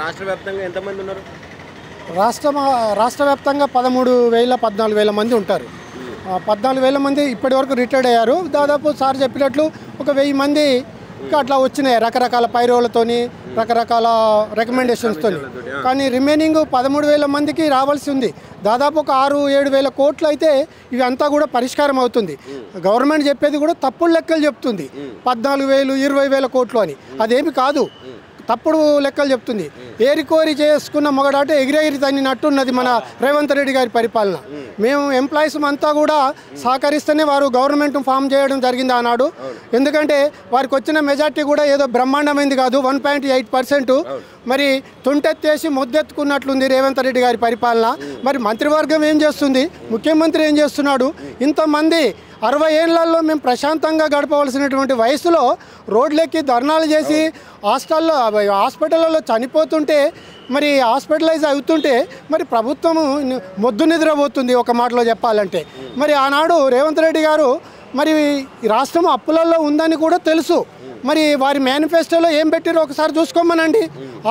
రాష్ట్ర వ్యాప్తంగా ఎంతమంది ఉన్నారు? రాష్ట్ర వ్యాప్తంగా 13,000 14,000 మంది ఉంటారు. 14,000 మంది ఇప్పటి వరకు రిటైర్డ్ అయ్యారు. దాదాపు సార్ చెప్పినట్లు ఒక 1000 మంది అట్లా వచ్చినాయి రకరకాల పైరోలతోని, రకరకాల రికమెండేషన్స్తో. కానీ రిమైనింగ్ 13,000 మందికి రావాల్సి ఉంది. దాదాపు ఒక 6-7 వేల కోట్లు అయితే ఇవి అంతా కూడా పరిష్కారం అవుతుంది. గవర్నమెంట్ చెప్పేది కూడా తప్పుడు లెక్కలు చెప్తుంది, 14,000 20,000 కోట్లు అని. అదేమి కాదు, తప్పుడు లెక్కలు చెప్తుంది. ఏరికోరి చేసుకున్న మొగడాట ఎగిరెగిరి తన్నినట్టున్నది మన రేవంత్ రెడ్డి గారి పరిపాలన. మేము ఎంప్లాయీస్ అంతా కూడా సహకరిస్తేనే వారు గవర్నమెంట్ ఫామ్ చేయడం జరిగింది ఆనాడు. ఎందుకంటే వారికి వచ్చిన మెజార్టీ కూడా ఏదో బ్రహ్మాండమైంది కాదు, 1.8%. మరి తుంటెత్తేసి ముద్దెత్తుకున్నట్లుంది రేవంత్ రెడ్డి గారి పరిపాలన. మరి మంత్రివర్గం ఏం చేస్తుంది, ముఖ్యమంత్రి ఏం చేస్తున్నాడు? ఇంతమంది 60 ఏళ్లలో మేము ప్రశాంతంగా గడపవలసినటువంటి వయసులో రోడ్లెక్కి ధర్నాలు చేసి హాస్పిటల్లో చనిపోతుంటే, మరి హాస్పిటలైజ్ అవుతుంటే మరి ప్రభుత్వం మొద్దు నిద్రపోతుంది ఒక మాటలో చెప్పాలంటే. మరి ఆనాడు రేవంత్ రెడ్డి గారు మరి రాష్ట్రం అప్పులలో ఉందని కూడా తెలుసు. మరి వారి మేనిఫెస్టోలో ఏం పెట్టారో ఒకసారి చూసుకోమనండి.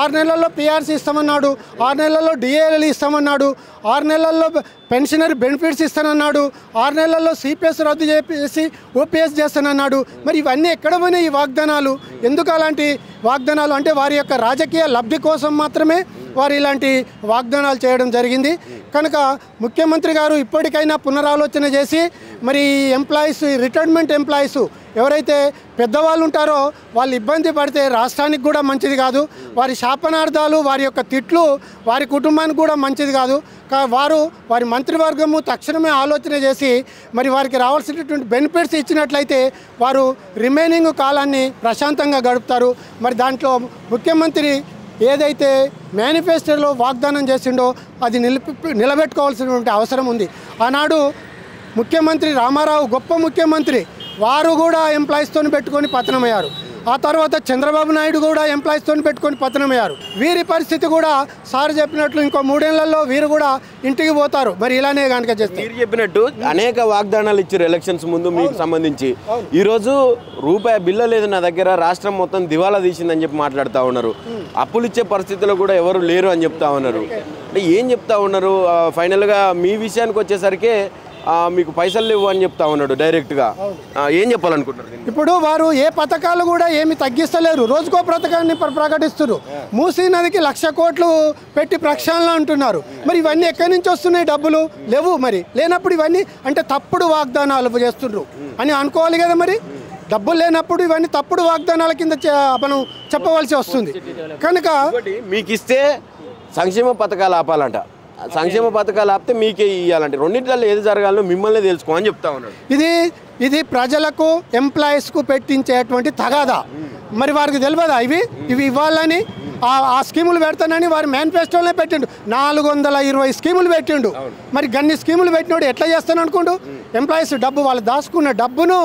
6 నెలల్లో పిఆర్సీ ఇస్తామన్నాడు, 6 నెలల్లో డిఏఎల్ ఇస్తామన్నాడు, 6 నెలల్లో పెన్షనరీ బెనిఫిట్స్ ఇస్తానన్నాడు, 6 నెలల్లో సిపిఎస్ రద్దు చేసి ఓపీఎస్ చేస్తానన్నాడు. మరి ఇవన్నీ ఎక్కడ పోయినాయి ఈ వాగ్దానాలు? ఎందుకు అలాంటి వాగ్దానాలు? అంటే వారి యొక్క రాజకీయ లబ్ధి కోసం మాత్రమే వారు ఇలాంటి వాగ్దానాలు చేయడం జరిగింది. కనుక ముఖ్యమంత్రి గారు ఇప్పటికైనా పునరాలోచన చేసి మరి ఎంప్లాయీస్, రిటైర్మెంట్ ఎంప్లాయీస్ ఎవరైతే పెద్దవాళ్ళు ఉంటారో వాళ్ళు ఇబ్బంది పడితే రాష్ట్రానికి కూడా మంచిది కాదు. వారి శాపనార్థాలు, వారి యొక్క తిట్లు వారి కుటుంబానికి కూడా మంచిది కాదు. వారి మంత్రివర్గము తక్షణమే ఆలోచన చేసి మరి వారికి రావాల్సినటువంటి బెనిఫిట్స్ ఇచ్చినట్లయితే వారు రిమైనింగ్ కాలాన్ని ప్రశాంతంగా గడుపుతారు. మరి దాంట్లో ముఖ్యమంత్రి ఏదైతే మేనిఫెస్టోలో వాగ్దానం చేసిండో అది నిలబెట్టుకోవాల్సినటువంటి అవసరం ఉంది. ఆనాడు ముఖ్యమంత్రి రామారావు గొప్ప ముఖ్యమంత్రి, వారు కూడా ఎంప్లాయీస్తో పెట్టుకొని పతనమయ్యారు. ఆ తర్వాత చంద్రబాబు నాయుడు కూడా ఎంప్లాయీస్తో పెట్టుకొని పతనమయ్యారు. వీరి పరిస్థితి కూడా సార్ చెప్పినట్లు ఇంకో 3 ఏళ్లలో వీరు కూడా ఇంటికి పోతారు. మరి ఇలానే కనుక చేస్తే మీరు చెప్పినట్టు అనేక వాగ్దానాలు ఇచ్చారు ఎలక్షన్స్ ముందు మీకు సంబంధించి. ఈరోజు రూపాయి బిల్ల లేదు నా దగ్గర, రాష్ట్రం మొత్తం దివాలా తీసిందని చెప్పి మాట్లాడుతూ ఉన్నారు. అప్పులు ఇచ్చే పరిస్థితిలో కూడా ఎవరు లేరు అని చెప్తా ఉన్నారు. అంటే ఏం చెప్తా ఉన్నారు? ఫైనల్గా మీ విషయానికి వచ్చేసరికి మీకు పైసలు లేవు అని చెప్తా ఉన్నాడు డైరెక్ట్గా. ఏం చెప్పాలనుకుంటున్నారు? ఇప్పుడు వారు ఏ పథకాలు కూడా ఏమి తగ్గిస్తలేరు, రోజుకో పథకాన్ని ప్రకటిస్తున్నారు. మూసీ నదికి 1,00,000 కోట్లు పెట్టి ప్రక్షాళన అంటున్నారు. మరి ఇవన్నీ ఎక్కడి నుంచి వస్తున్నాయి? డబ్బులు లేవు. మరి లేనప్పుడు ఇవన్నీ అంటే తప్పుడు వాగ్దానాలు చేస్తున్నారు అని అనుకోవాలి కదా. మరి డబ్బులు లేనప్పుడు ఇవన్నీ తప్పుడు వాగ్దానాల కింద మనం చెప్పవలసి వస్తుంది. కనుక మీకు ఇస్తే సంక్షేమ పథకాలు ఆపాలంట, సంక్షేమ పథకాలు ఆపితే మీకే ఇవ్వాలంటే రెండింటిలో ఏది జరగాలో మిమ్మల్ని తెలుసుకో అని చెప్తా ఉన్నాడు. ఇది ప్రజలకు, ఎంప్లాయీస్కు పెట్టించేటువంటి తగాదా. మరి వారికి తెలియదా ఇవి ఇవ్వాలని? ఆ స్కీములు పెడతానని వారి మేనిఫెస్టోలోనే పెట్టిండు. 420 స్కీములు పెట్టిండు. మరి గన్ని స్కీములు పెట్టినోడు ఎట్లా చేస్తాను అనుకోండు? ఎంప్లాయీస్ డబ్బు, వాళ్ళు దాచుకున్న డబ్బును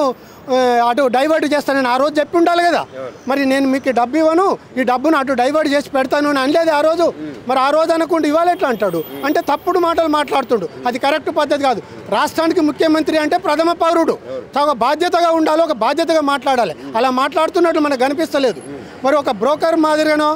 అటు డైవర్ట్ చేస్తానని ఆ రోజు చెప్పి ఉండాలి కదా. మరి నేను మీకు డబ్బు ఇవ్వను, ఈ డబ్బును అటు డైవర్ట్ చేసి పెడతాను అని అనలేదు ఆ రోజు. మరి ఆ రోజు అనకుండా ఇవాళ ఎట్లా అంటాడు? అంటే తప్పుడు మాటలు మాట్లాడుతుండు. అది కరెక్ట్ పద్ధతి కాదు. రాష్ట్రానికి ముఖ్యమంత్రి అంటే ప్రథమ పౌరుడు, బాధ్యతగా ఉండాలి, ఒక బాధ్యతగా మాట్లాడాలి. అలా మాట్లాడుతున్నట్లు మనకు కనిపిస్తలేదు. మరి ఒక బ్రోకర్ మాదిరిగానో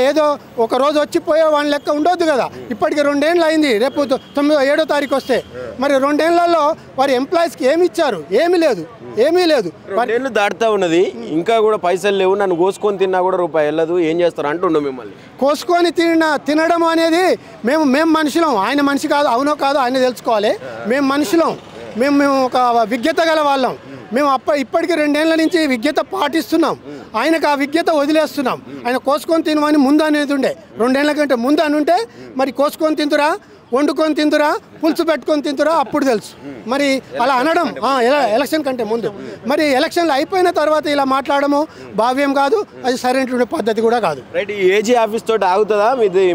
ఏదో ఒక రోజు వచ్చిపోయే వాళ్ళ లెక్క ఉండొద్దు కదా. ఇప్పటికి 2 ఏళ్ళు అయింది, రేపు 7వ తారీఖు వస్తే. మరి 2 ఏళ్లలో వారి ఎంప్లాయీస్కి ఏమి ఇచ్చారు? ఏమీ లేదు. 2 ఏళ్ళు దాటుతా ఉన్నది, ఇంకా కూడా పైసలు లేవు, నన్ను కోసుకొని తిన్నా కూడా రూపాయి వెళ్ళదు, ఏం చేస్తారు అంటుండో మిమ్మల్ని. కోసుకొని తినడం అనేది మేము మనుషులం, ఆయన మనిషి కాదు. అవునో కాదో ఆయన తెలుసుకోవాలి. మేము మనుషులం, మేము ఒక విజ్ఞత గల వాళ్ళం. మేము ఇప్పటికీ 2 ఏళ్ల నుంచి విజ్ఞత పాటిస్తున్నాం. ఆయనకు ఆ విజ్ఞత వదిలేస్తున్నాం. ఆయన కోసుకొని తినమని ముందు అనేది ఉండే, 2 ఏళ్ల కంటే ముందు అని ఉంటే మరి కోసుకొని తింటురా, వండుకొని తింటురా, పులుసు పెట్టుకొని తింటురా అప్పుడు తెలుసు. మరి అలా అనడం ఎలక్షన్ కంటే ముందు. మరి ఎలక్షన్లు అయిపోయిన తర్వాత ఇలా మాట్లాడము భావ్యం కాదు, అది సరైనటువంటి పద్ధతి కూడా కాదు. రైట్. ఈ ఏజీ ఆఫీస్ తోటి ఆగుతుందా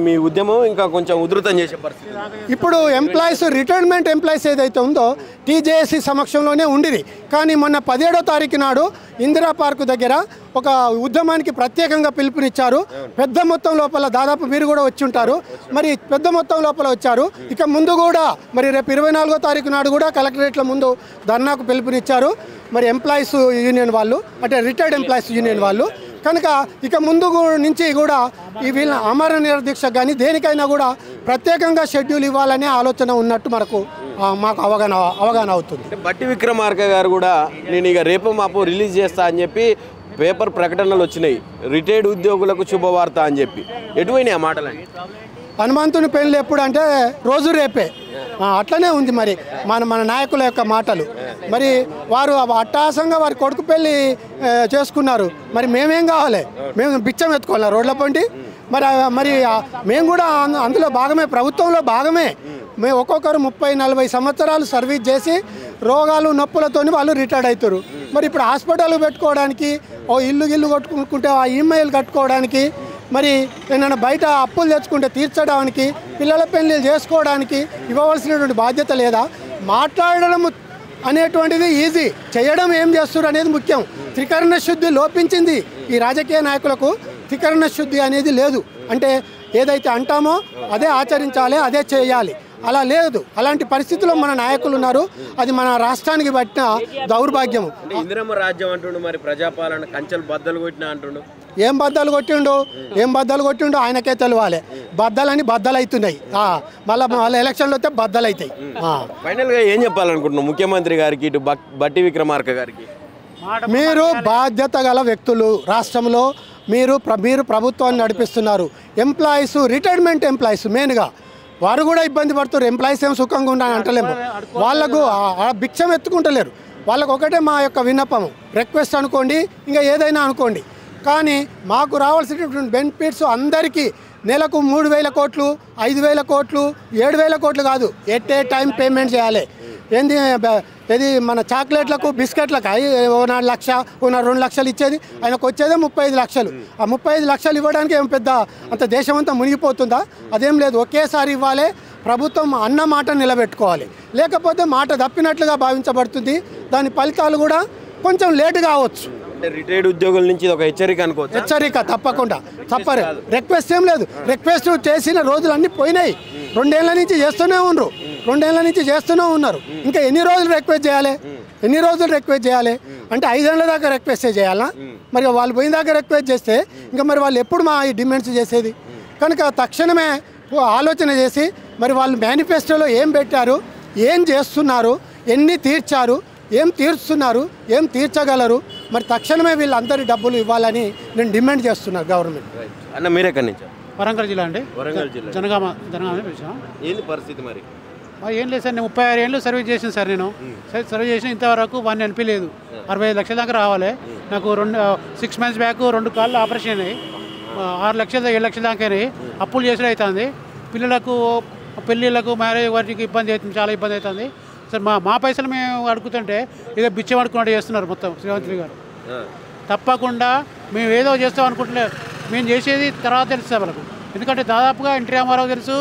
మీ ఉద్యమం? ఇంకా కొంచెం ఉధృతం చేసే పరిస్థితి? ఇప్పుడు ఎంప్లాయీస్, రిటైర్మెంట్ ఎంప్లాయీస్ ఏదైతే ఉందో టీజేఏసీ సమక్షంలోనే ఉండిది. కానీ మొన్న 17వ తారీఖు నాడు ఇందిరా పార్కు దగ్గర ఒక ఉద్యమానికి ప్రత్యేకంగా పిలుపునిచ్చారు. పెద్ద మొత్తం లోపల, దాదాపు మీరు కూడా వచ్చి ఉంటారు, మరి పెద్ద మొత్తం లోపల వచ్చారు. ఇక ముందు కూడా మరి రేపు 24వ తారీఖు నాడు కూడా కలెక్టరేట్ల ముందు ధర్నాకు పిలుపునిచ్చారు. మరి ఎంప్లాయీస్ యూనియన్ వాళ్ళు, అంటే రిటైర్డ్ ఎంప్లాయీస్ యూనియన్ వాళ్ళు. కనుక ఇక ముందు నుంచి కూడా ఈ వీళ్ళ ఆమరణ నిరదీక్ష కానీ దేనికైనా కూడా ప్రత్యేకంగా షెడ్యూల్ ఇవ్వాలనే ఆలోచన ఉన్నట్టు మాకు అవగాహన అవుతుంది. బట్టి విక్రమార్క గారు కూడా నేను ఇక రేపు మాపు రిలీజ్ చేస్తా అని చెప్పి పేపర్ ప్రకటనలు వచ్చినాయి, రిటైర్డ్ ఉద్యోగులకు శుభవార్త అని చెప్పి. ఎటువైనాయి ఆ మాటలని? హనుమంతుని పెళ్ళి ఎప్పుడు అంటే రోజు రేపే, అట్లనే ఉంది మరి మన నాయకుల యొక్క మాటలు. మరి వారు అట్టాసంగా వారి కొడుకు పెళ్ళి చేసుకున్నారు, మరి మేమేం కావాలి? మేము బిచ్చం ఎత్తుకోవాలి రోడ్ల పండి. మరి మేము కూడా అందులో భాగమే, ప్రభుత్వంలో భాగమే. మేము ఒక్కొక్కరు 30-40 సంవత్సరాలు సర్వీస్ చేసి రోగాలు నొప్పులతో వాళ్ళు రిటైర్డ్ అవుతారు. మరి ఇప్పుడు హాస్పిటల్ పెట్టుకోవడానికి, ఓ ఇల్లు కట్టుకుంటే ఆ ఈఎంఐలు కట్టుకోవడానికి, మరి ఏమైనా బయట అప్పులు తెచ్చుకుంటే తీర్చడానికి, పిల్లల పెళ్ళిళ్ళు చేసుకోవడానికి ఇవ్వవలసినటువంటి బాధ్యత లేదా? మాట్లాడడం అనేటువంటిది ఈజీ, చేయడం ఏం చేస్తారు అనేది ముఖ్యం. త్రికరణ శుద్ధి లోపించింది ఈ రాజకీయ నాయకులకు. త్రికరణ శుద్ధి అనేది లేదు. అంటే ఏదైతే అంటామో అదే ఆచరించాలి, అదే చేయాలి. అలా లేదు. అలాంటి పరిస్థితుల్లో మన నాయకులు ఉన్నారు. అది మన రాష్ట్రానికి పట్టిన దౌర్భాగ్యము. ఇందిరమ్మ రాజ్యం అంటుండు, మరి ప్రజాపాలన కంచెలు బద్దలు కొట్టినా అంటుండు. ఏం బద్దలు కొట్టిండు ఆయనకే తెలియాలి. బద్దలని బద్దలవుతున్నాయి. మళ్ళీ ఎలక్షన్లు వస్తే బద్దలవుతాయి. ఫైనల్గా ఏం చెప్పాలనుకుంటున్నాం ముఖ్యమంత్రి గారికి, ఇటు బట్టి విక్రమార్క గారికి? మీరు బాధ్యత గల వ్యక్తులు, రాష్ట్రంలో మీరు ప్రభుత్వాన్ని నడిపిస్తున్నారు. ఎంప్లాయీస్, రిటైర్మెంట్ ఎంప్లాయీస్ మెయిన్గా వారు కూడా ఇబ్బంది పడుతారు. ఎంప్లాయీస్ ఏం సుఖంగా ఉండాలని అంటలేము, వాళ్ళకు భిక్షం ఎత్తుకుంటలేరు. వాళ్ళకు ఒకటే మా యొక్క విన్నపం, రిక్వెస్ట్ అనుకోండి, ఇంకా ఏదైనా అనుకోండి, కానీ మాకు రావాల్సినటువంటి బెనిఫిట్స్ అందరికీ నెలకు 3,000 కోట్లు, 5,000 కోట్లు, 7,000 కోట్లు కాదు, ఎట్ ఏ టైం పేమెంట్ చేయాలి. ఇది మన చాక్లెట్లకు, బిస్కెట్లకు 1 లక్ష, 2 లక్షలు ఇచ్చేది, ఆయనకు వచ్చేదే 35 లక్షలు. ఆ 35 లక్షలు ఇవ్వడానికి ఏం పెద్ద అంత దేశమంతా మునిగిపోతుందా? అదేం లేదు, ఒకేసారి ఇవ్వాలి. ప్రభుత్వం అన్న మాట నిలబెట్టుకోవాలి, లేకపోతే మాట తప్పినట్లుగా భావించబడుతుంది. దాని ఫలితాలు కూడా కొంచెం లేటు కావచ్చు. రిటైర్డ్ ఉద్యోగుల నుంచి ఒక హెచ్చరిక అనుకోవచ్చు. హెచ్చరిక తప్పకుండా, తప్పరు. రిక్వెస్ట్ ఏం లేదు, రిక్వెస్ట్ చేసిన రోజులు అన్నీ పోయినాయి. 2 ఏళ్ల నుంచి చేస్తూనే ఉన్నారు. ఇంకా ఎన్ని రోజులు రిక్వెస్ట్ చేయాలి? అంటే 5 ఏళ్ల దాకా రిక్వెస్ట్ చేయాలా? మరి వాళ్ళు పోయిన దాకా రిక్వెస్ట్ చేస్తే ఇంకా మరి వాళ్ళు ఎప్పుడు మా ఈ డిమాండ్స్ చేసేది? కనుక తక్షణమే ఆలోచన చేసి మరి వాళ్ళు మేనిఫెస్టోలో ఏం పెట్టారు, ఏం చేస్తున్నారు, ఎన్ని తీర్చారు, ఏం తీర్చుతున్నారు, ఏం తీర్చగలరు, మరి తక్షణమే వీళ్ళందరి డబ్బులు ఇవ్వాలని నేను డిమాండ్ చేస్తున్నాను గవర్నమెంట్. అన్న మీరెక్కడి నుంచి? వరంగల్ జిల్లా అండి. వరంగల్ జిల్లా. జనగామ ఏంది పరిస్థితి మరి? ఏం లేదు సార్, నేను 36 ఏళ్ళు సర్వీస్ చేసాను సార్. నేను సర్వీస్ చేసిన ఇంతవరకు 1 NP లేదు. 65 లక్షల దాకా రావాలి నాకు. 6 months బ్యాక్ 2 కాళ్ళు ఆపరేషన్ అయినాయి. 6 లక్షలు 7 లక్షల దాకా అయినాయి. అప్పులు చేసిన అవుతుంది. పిల్లలకు పెళ్ళిళ్ళకు మ్యారేజ్ వాటికి ఇబ్బంది అవుతుంది, చాలా ఇబ్బంది అవుతుంది సార్. మా పైసలు మేము అడుగుతుంటే ఏదో బిచ్చం అడుకున్నట్టు చేస్తున్నారు మొత్తం శ్రీమంత్రి గారు. తప్పకుండా మేము ఏదో చేస్తాం అనుకుంటున్నారు, మేము చేసేది తర్వాత తెలుస్తుంది వాళ్ళకు. ఎందుకంటే దాదాపుగా ఎన్టీ రామారావు తెలుసు,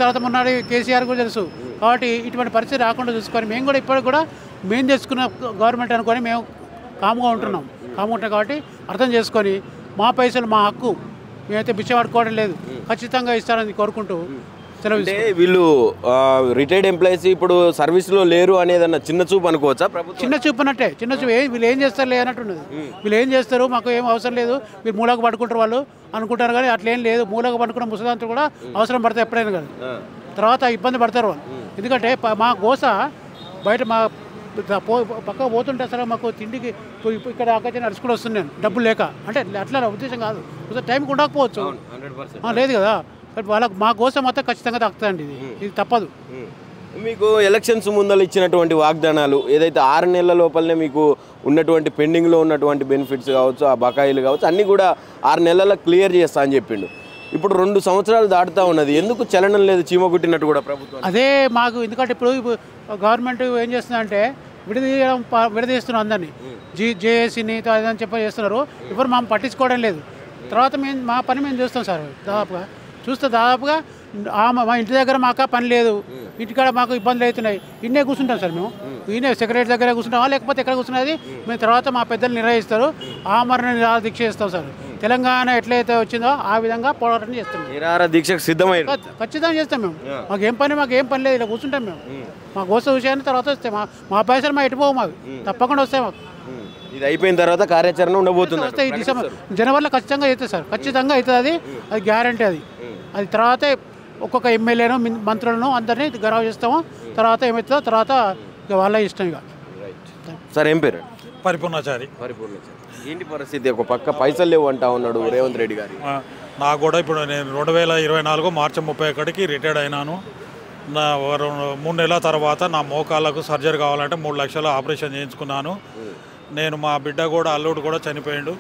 తర్వాత మొన్నటి కేసీఆర్ కూడా తెలుసు. కాబట్టి ఇటువంటి పరిస్థితి రాకుండా చూసుకొని మేము కూడా ఇప్పటికి కూడా మేము తెచ్చుకున్న గవర్నమెంట్ అనుకొని మేము కాముగా ఉంటున్నాం కాబట్టి అర్థం చేసుకొని మా పైసలు మా హక్కు, మేమైతే బిచ్చం పడుకోవడం లేదు, ఖచ్చితంగా ఇస్తారని కోరుకుంటూ సెలవు. అంటే వీళ్ళు రిటైర్డ్ ఎంప్లాయీస్ ఇప్పుడు సర్వీస్లో లేరు అనేదన్న చిన్న చూపు అనుకోవచ్చా? చిన్న చూపు అన్నట్టే, చిన్న చూపు. వీళ్ళు ఏం చేస్తారు లే అన్నట్టున్నది. వీళ్ళు ఏం చేస్తారు, మాకు ఏం అవసరం లేదు, వీళ్ళు మూలకు పడుకుంటారు వాళ్ళు అనుకుంటారు. కానీ అట్లేం లేదు, మూలకు పడుకున్న ముసలాంతా కూడా అవసరం పడతాయి ఎప్పుడైనా కానీ. తర్వాత ఇబ్బంది పడతారు వాళ్ళు. ఎందుకంటే మా గోస బయట మా పక్క పోతుంటే అసలు మాకు తిండికి ఇక్కడ అక్కడ నడుచుకుని వస్తున్నాను డబ్బులు లేక. అంటే అట్లా ఉద్దేశం కాదు, టైంకి ఉండకపోవచ్చు, లేదు కదా. వాళ్ళకు మా కోసం మొత్తం ఖచ్చితంగా దక్కుతుందండి, ఇది తప్పదు. మీకు ఎలక్షన్స్ ముందర ఇచ్చినటువంటి వాగ్దానాలు ఏదైతే 6 నెలల లోపలనే మీకు ఉన్నటువంటి పెండింగ్లో ఉన్నటువంటి బెనిఫిట్స్ కావచ్చు, ఆ బకాయిలు కావచ్చు, అన్నీ కూడా 6 నెలల్లో క్లియర్ చేస్తా అని చెప్పిండు. ఇప్పుడు 2 సంవత్సరాలు దాటుతూ ఉన్నది, ఎందుకు చలనం లేదు? చీమగుట్టినట్టు కూడా ప్రభుత్వం అదే మాకు. ఎందుకంటే ఇప్పుడు గవర్నమెంట్ ఏం చేస్తుందంటే విడదీస్తున్నారు అందరినీ, జేఏసీని అదని చెప్పి చేస్తున్నారు. ఎవరు మేము పట్టించుకోవడం లేదు. తర్వాత మా పని మేము చూస్తాం సార్. దాదాపుగా మా ఇంటి దగ్గర మాకు పని లేదు, ఇంటికాడ మాకు ఇబ్బందులు అవుతున్నాయి, ఇన్నే కూర్చుంటాం సార్ మేము. ఈయనే సెక్రటరీ దగ్గర కూర్చుంటామా లేకపోతే ఎక్కడ కూర్చున్నది మేము తర్వాత మా పెద్దలు నిర్వహిస్తారు. ఆమరణ నిరాహార దీక్ష చేస్తాం సార్. తెలంగాణ ఎట్లయితే వచ్చిందో ఆ విధంగా పోరాటం చేస్తాం. నిరాహార దీక్షకు సిద్ధమై ఖచ్చితంగా చేస్తాం మేము. మాకేం పని లేదు, ఇలా కూర్చుంటాం మేము. మా గోస విషయాన్ని తర్వాత వస్తాయి. మా పైసలు మా ఎటుపోవు, మాకు తప్పకుండా వస్తాయి మాకు. ఇది అయిపోయిన తర్వాత కార్యాచరణ ఉండబోతుంది. వస్తాయి డిసెంబర్ జనవరిలో ఖచ్చితంగా అవుతుంది సార్, ఖచ్చితంగా అవుతుంది. అది గ్యారంటీ. అది తర్వాత ఒక్కొక్క ఎమ్మెల్యేను మంత్రులను అందరినీ గౌరవ చేస్తాము. తర్వాత ఏమవుతుందో తర్వాత ఇక వాళ్ళ ఇష్టం. ఇక సార్ ఏం పేరు? పరిపూర్ణాచారి. ఏంటి పరిస్థితి? ఒక పక్క పైసలు లేవు అంటా ఉన్నాడు రేవంత్ రెడ్డి గారు. నాకు కూడా ఇప్పుడు నేను 2024 మార్చి 31కి రిటైర్డ్ అయినాను. నా 3 నెలల తర్వాత నా మోకాళ్ళకు సర్జరీ కావాలంటే 3 లక్షల ఆపరేషన్ చేయించుకున్నాను. నేను మా బిడ్డ కూడా అల్లుడు కూడా చనిపోయాడు.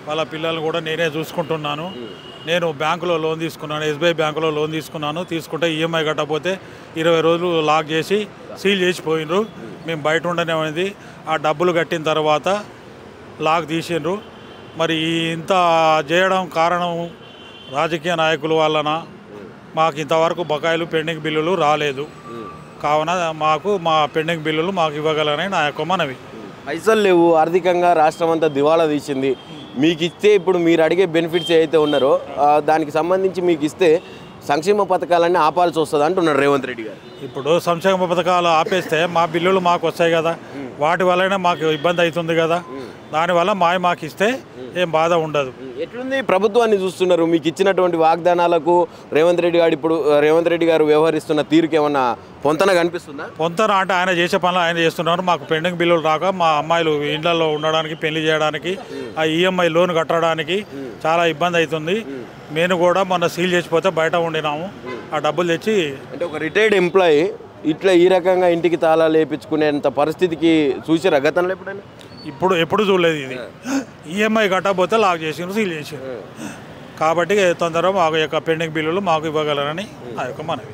వాళ్ళ పిల్లల్ని కూడా నేనే చూసుకుంటున్నాను. నేను బ్యాంకులో లోన్ తీసుకున్నాను, ఎస్బీఐ బ్యాంకులో లోన్ తీసుకున్నాను. తీసుకుంటే ఈఎంఐ కట్టకపోతే 20 రోజులు లాక్ చేసి సీల్ చేసిపోయినరు. మేము బయట ఉండనేది. ఆ డబ్బులు కట్టిన తర్వాత లాక్ తీసిండ్రు. మరి ఇంత చేయడం కారణం రాజకీయ నాయకుల వలన. మాకు ఇంతవరకు బకాయిలు పెండింగ్ బిల్లులు రాలేదు. కావున మాకు మా పెండింగ్ బిల్లులు మాకు ఇవ్వగలరని నా యొక్క మనవి. పైసలు లేవు, ఆర్థికంగా రాష్ట్రం అంతా దివాళా తీసింది. మీకు ఇస్తే ఇప్పుడు మీరు అడిగే బెనిఫిట్స్ ఏవైతే ఉన్నారో దానికి సంబంధించి మీకు ఇస్తే సంక్షేమ పథకాలన్నీ ఆపాల్సి వస్తుంది అంటున్నారు రేవంత్ రెడ్డి గారు. ఇప్పుడు సంక్షేమ పథకాలు ఆపేస్తే మా బిల్లులు మాకు వస్తాయి కదా, వాటి వల్లనే మాకు ఇబ్బంది అవుతుంది కదా. దానివల్ల మాకు ఇస్తే ఏం బాధ ఉండదు. ఎట్లుంది ప్రభుత్వాన్ని చూస్తున్నారు? మీకు ఇచ్చినటువంటి వాగ్దానాలకు రేవంత్ రెడ్డి గారు వ్యవహరిస్తున్న తీరుకి ఏమన్నా పొంతన కనిపిస్తుందా? పొంతన అంటే ఆయన చేసే పనులు ఆయన చేస్తున్నారు. మాకు పెండింగ్ బిల్లులు రాక మా అమ్మాయిలు ఇళ్లలో ఉండడానికి, పెళ్లి చేయడానికి, ఆ ఈఎంఐ లోన్ కట్టడానికి చాలా ఇబ్బంది అవుతుంది. మేము కూడా మొన్న సీల్ చేసిపోతే బయట ఉండినాము. ఆ డబ్బులు తెచ్చి అంటే ఒక రిటైర్డ్ ఎంప్లాయీ ఇట్లా ఈ రకంగా ఇంటికి తాళాలు వేయించుకునేంత పరిస్థితికి చూసారా గతంలో ఎప్పుడైనా? ఎప్పుడు చూడలేదు. ఇది ఈఎంఐ కట్టకపోతే లాక్ చేసిండ్రు, సీల్ చేసిండ్రు. కాబట్టి తొందరగా మాకు యొక్క పెండింగ్ బిల్లులు మాకు ఇవ్వగలరని నా యొక్క మనవి.